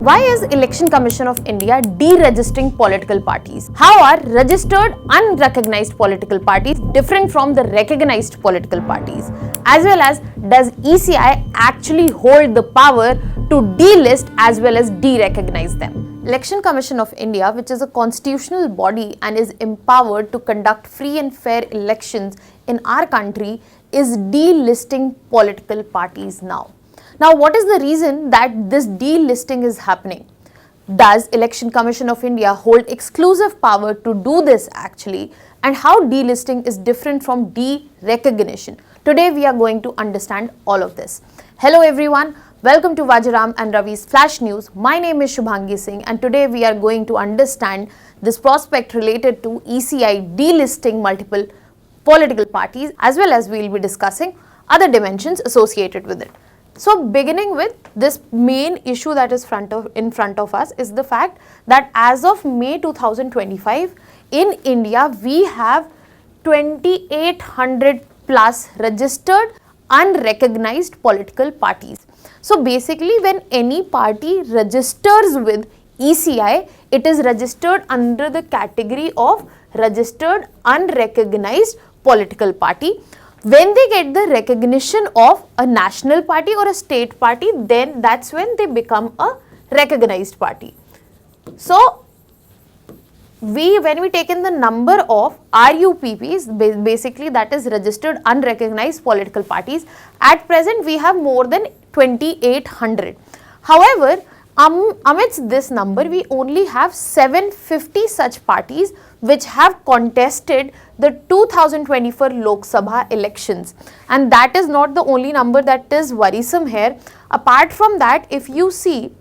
Why is Election Commission of India deregistering political parties? How are registered unrecognized political parties different from the recognized political parties? As well as, does ECI actually hold the power to delist as well as derecognize them? Election Commission of India, which is a constitutional body and is empowered to conduct free and fair elections in our country, is delisting political parties now. Now, what is the reason that this delisting is happening? Does Election Commission of India hold exclusive power to do this actually? And how delisting is different from derecognition? Today, we are going to understand all of this. Hello everyone, welcome to Vajiram and Ravi's Flash News. My name is Shubhangi Singh and today we are going to understand this prospect related to ECI delisting multiple political parties, as well as we will be discussing other dimensions associated with it. So, beginning with this main issue that is in front of us is the fact that as of May 2025 in India we have 2800 plus registered unrecognized political parties. So, basically when any party registers with ECI, it is registered under the category of registered unrecognized political party. When they get the recognition of a national party or a state party, then that's when they become a recognized party. So, when we take in the number of RUPPs, basically that is registered unrecognized political parties, at present we have more than 2800. However, amidst this number, we only have 750 such parties which have contested the 2024 Lok Sabha elections, and that is not the only number that is worrisome here. Apart from that, if you see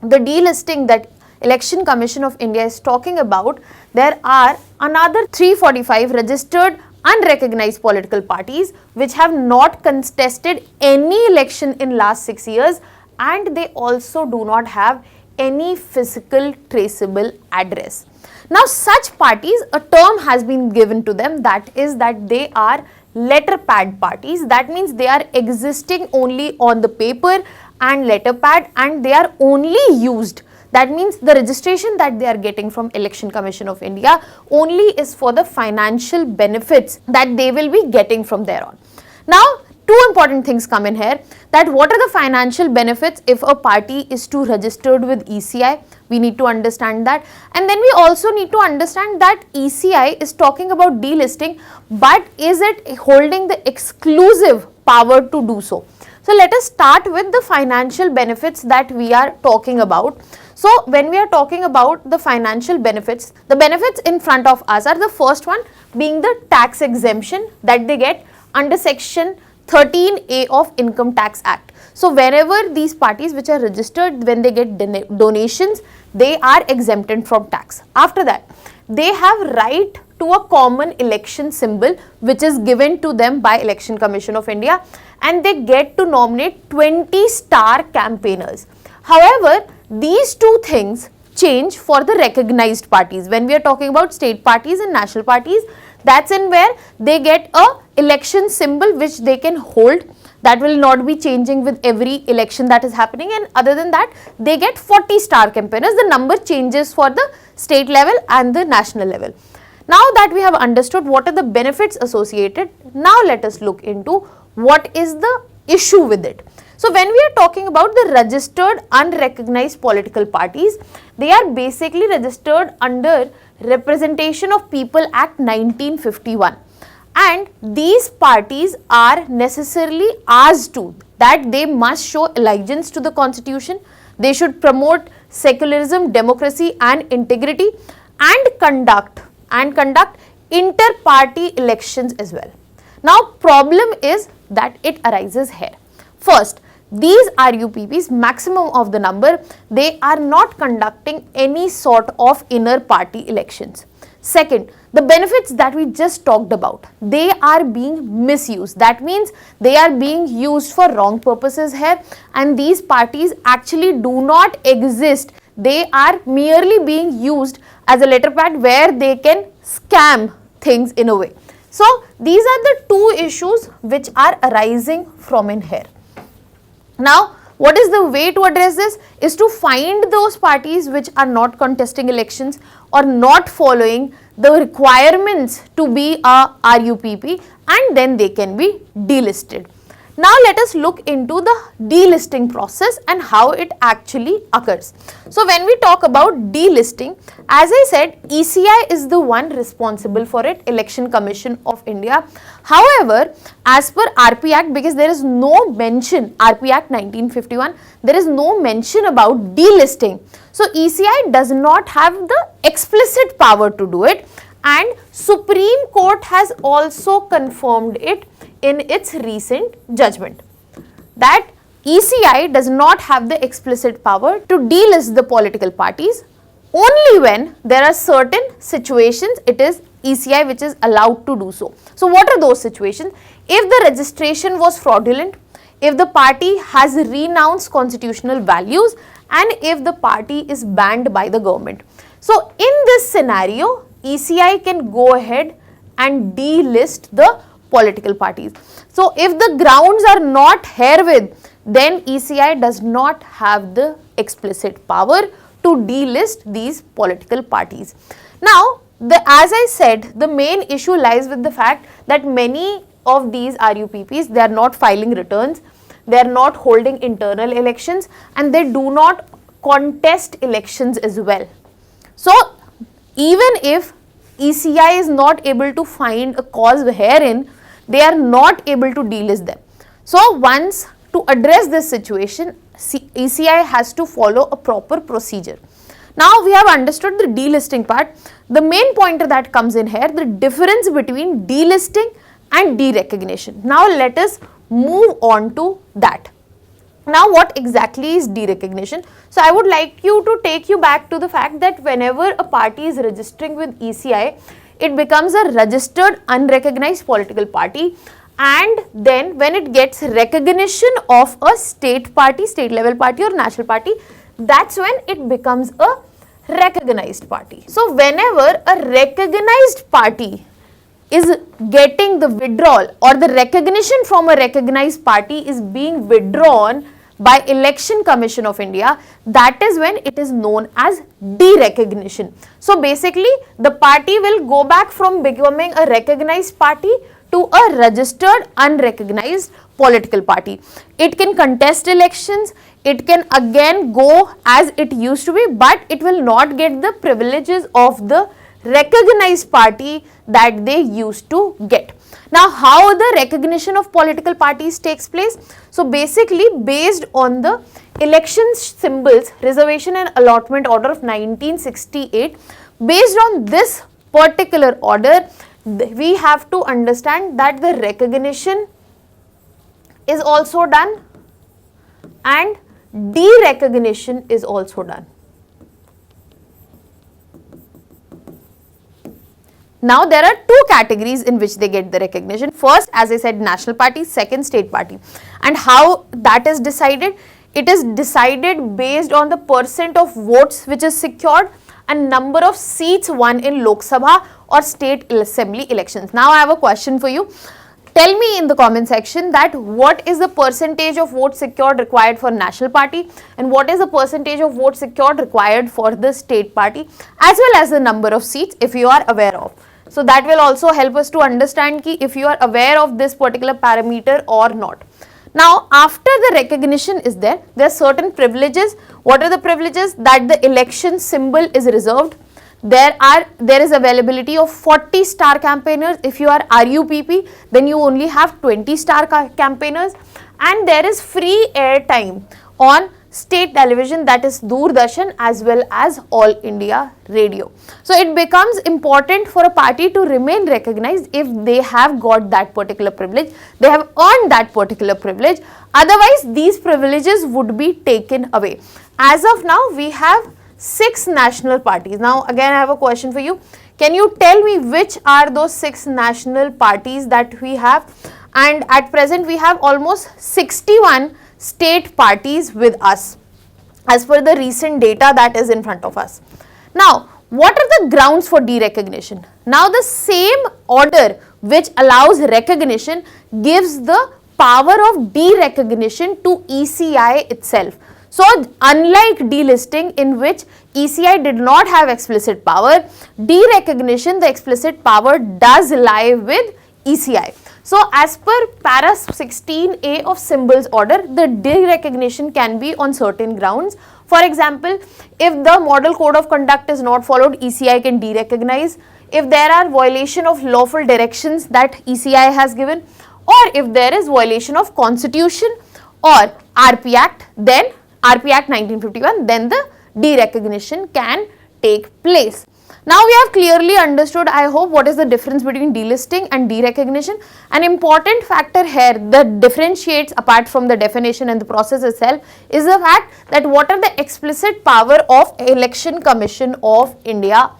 the delisting that Election Commission of India is talking about, there are another 345 registered unrecognized political parties which have not contested any election in last 6 years, and they also do not have any physical traceable address. Now, such parties, a term has been given to them, that is that they are letter pad parties. That means they are existing only on the paper and letter pad, and they are only used. That means the registration that they are getting from Election Commission of India only is for the financial benefits that they will be getting from there on. Now, two important things come in here, that what are the financial benefits if a party is to registered with ECI? We need to understand that, and then we also need to understand that ECI is talking about delisting, but is it holding the exclusive power to do so? So, let us start with the financial benefits that we are talking about. So, when we are talking about the financial benefits, the benefits in front of us are the first one being the tax exemption that they get under section 13A of Income Tax Act. So, wherever these parties which are registered, when they get donations, they are exempted from tax. After that, they have right to a common election symbol which is given to them by Election Commission of India, and they get to nominate 20 star campaigners. However, these two things change for the recognized parties. When we are talking about state parties and national parties, that's in where they get a election symbol which they can hold. That will not be changing with every election that is happening, and other than that, they get 40 star campaigners. The number changes for the state level and the national level. Now that we have understood what are the benefits associated, now let us look into what is the issue with it. So, when we are talking about the registered unrecognized political parties, they are basically registered under Representation of People Act 1951, and these parties are necessarily asked to that they must show allegiance to the constitution, they should promote secularism, democracy and integrity, and conduct inter-party elections as well. Now, problem is that it arises here. First, these RUPPs, maximum of the number, they are not conducting any sort of inner party elections. Second, the benefits that we just talked about, they are being misused. That means they are being used for wrong purposes here, and these parties actually do not exist. They are merely being used as a letterpad where they can scam things in a way. So, these are the two issues which are arising from in here. Now, What is the way to address this? Is to find those parties which are not contesting elections or not following the requirements to be a RUPP, and then they can be delisted. Now let us look into the delisting process and how it actually occurs. So when we talk about delisting, as I said, ECI is the one responsible for it, Election Commission of India. However, as per RP Act, because there is no mention, RP Act 1951, there is no mention about delisting. So ECI does not have the explicit power to do it, and Supreme Court has also confirmed it in its recent judgment that ECI does not have the explicit power to delist the political parties. Only when there are certain situations it is ECI which is allowed to do so. So what are those situations? If the registration was fraudulent, if the party has renounced constitutional values, and if the party is banned by the government. So in this scenario, ECI can go ahead and delist the political parties. So if the grounds are not herewith, then ECI does not have the explicit power to delist these political parties. Now, as I said, the main issue lies with the fact that many of these RUPPs, they are not filing returns, they are not holding internal elections, and they do not contest elections as well. So even if ECI is not able to find a cause herein, they are not able to delist them. So once, to address this situation, ECI has to follow a proper procedure. Now we have understood the delisting part. The main pointer that comes in here, the difference between delisting and derecognition. Now let us move on to that. Now what exactly is derecognition? So I would like to take you back to the fact that whenever a party is registering with ECI, it becomes a registered unrecognized political party, and then when it gets recognition of a state party, state level party or national party, that's when it becomes a recognized party. So whenever a recognized party is getting the withdrawal or the recognition from a recognized party is being withdrawn by Election Commission of India, that is when it is known as derecognition. So basically the party will go back from becoming a recognized party to a registered unrecognized political party. It can contest elections, it can again go as it used to be, but it will not get the privileges of the recognized party that they used to get. Now how the recognition of political parties takes place? So basically based on the election symbols reservation and allotment order of 1968, based on this particular order, we have to understand that the recognition is also done and derecognition is also done. Now there are two categories in which they get the recognition. First, as I said, national party, second, state party. And how that is decided? It is decided based on the percent of votes which is secured and number of seats won in Lok Sabha or state assembly elections. Now I have a question for you. Tell me in the comment section that what is the percentage of votes secured required for national party and what is the percentage of votes secured required for the state party, as well as the number of seats if you are aware of. So that will also help us to understand ki if you are aware of this particular parameter or not. Now after the recognition is there are certain privileges. What are the privileges? That the election symbol is reserved. There is availability of 40 star campaigners. If you are RUPP, then you only have 20 star campaigners, and there is free airtime on state television, that is Doordarshan, as well as All India Radio. So it becomes important for a party to remain recognized if they have got that particular privilege, they have earned that particular privilege. Otherwise these privileges would be taken away. As of now we have 6 national parties. Now again I have a question for you. Can you tell me which are those 6 national parties that we have? And at present we have almost 61 state parties with us as per the recent data that is in front of us. Now what are the grounds for derecognition? Now the same order which allows recognition gives the power of derecognition to ECI itself. So, unlike delisting, in which ECI did not have explicit power, derecognition, the explicit power does lie with ECI. So, as per para 16A of symbols order, the derecognition can be on certain grounds. For example, if the model code of conduct is not followed, ECI can derecognize. If there are violation of lawful directions that ECI has given, or if there is violation of constitution or RP Act, then RP Act 1951, then the derecognition can take place. Now we have clearly understood, I hope, what is the difference between delisting and derecognition. An important factor here that differentiates apart from the definition and the process itself is the fact that what are the explicit power of Election Commission of India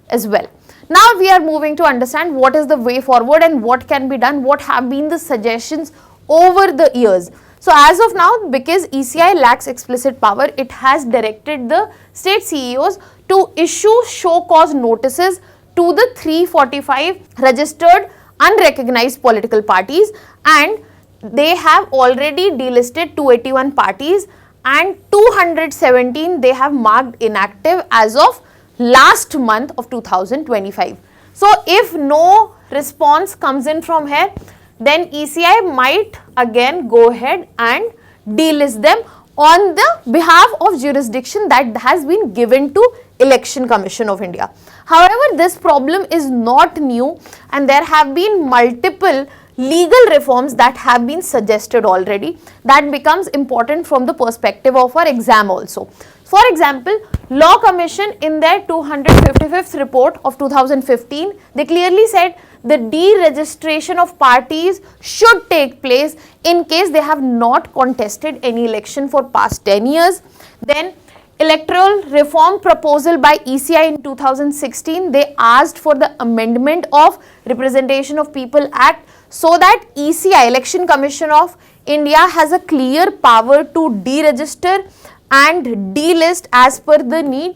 as well. Now we are moving to understand what is the way forward and what can be done, what have been the suggestions over the years. So as of now, because ECI lacks explicit power, it has directed the state CEOs to issue show cause notices to the 345 registered unrecognized political parties, and they have already delisted 281 parties and 217 they have marked inactive as of last month of 2025. So if no response comes in from here, then ECI might again go ahead and delist them on the behalf of jurisdiction that has been given to Election Commission of India. However, this problem is not new and there have been multiple legal reforms that have been suggested already that becomes important from the perspective of our exam also. For example, Law Commission in their 255th report of 2015, they clearly said the deregistration of parties should take place in case they have not contested any election for past 10 years. Then electoral reform proposal by ECI in 2016, they asked for the amendment of Representation of People Act so that ECI, Election Commission of India, has a clear power to deregister and delist as per the need.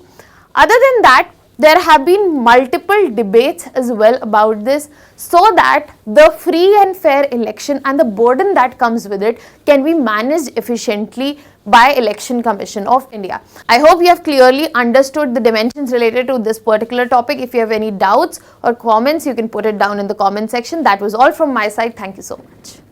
Other than that, there have been multiple debates as well about this so that the free and fair election and the burden that comes with it can be managed efficiently by Election Commission of India. I hope you have clearly understood the dimensions related to this particular topic. If you have any doubts or comments, you can put it down in the comment section. That was all from my side. Thank you so much.